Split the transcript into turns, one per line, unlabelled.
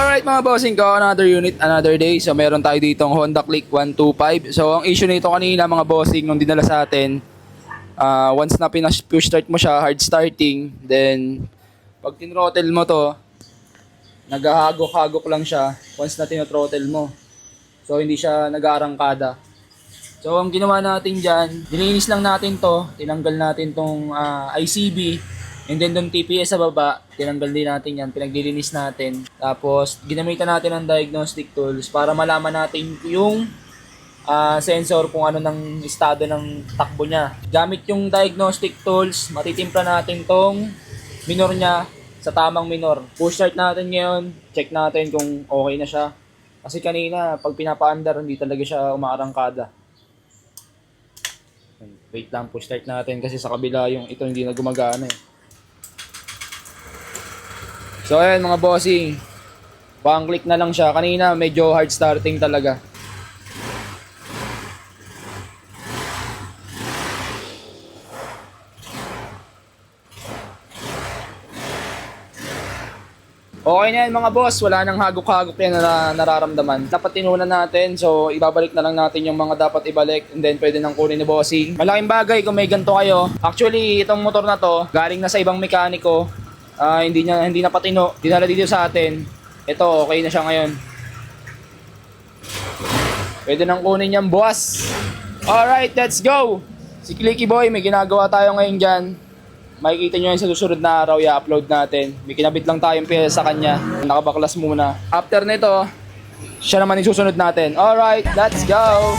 Alright mga bossing ko, another unit, another day. So meron tayo ditong Honda Click 125. So ang issue nito kanina mga bossing, nung dinala sa atin, once na push start mo siya, hard starting, then pag tinrottle mo to, naghahagok-hagok lang siya once na tinothrottle mo. So hindi siya nag-aarangkada. So ang ginawa natin dyan, dininis lang natin to, tinanggal natin tong ICB. And then doon TPS sa baba, tinanggal din natin yan, pinaglilinis natin. Tapos ginamitan natin ng diagnostic tools para malaman natin yung sensor kung ano ng estado ng takbo niya. Gamit yung diagnostic tools, matitimpla natin tong minor niya sa tamang minor. Push start natin ngayon, check natin kung okay na siya. Kasi kanina, pag pinapa-under, hindi talaga siya umaarangkada. Wait lang, push start natin kasi sa kabila yung ito hindi na gumagana eh. So ayan mga bossing, pang click na lang siya. Kanina medyo hard starting talaga. Okay na yan mga boss, wala nang hagok-hagok yan na nararamdaman. Dapat tinunan natin, so ibabalik na lang natin yung mga dapat ibalik and then pwede nang kunin ni bossing. Malaking bagay kung may ganito kayo. Actually, itong motor na to, galing na sa ibang mekaniko. Hindi na patino, dinala dito sa atin. Ito, okay na siya ngayon. Pwede nang kunin yan, boss. Alright, let's go. Si Clicky Boy, may ginagawa tayo ngayon dyan. Makikita nyo yan sa susunod na araw, i-upload natin. May kinabit lang tayong pyesa sa kanya. Nakabaklas muna. After nito, siya naman yung susunod natin. Alright, let's go.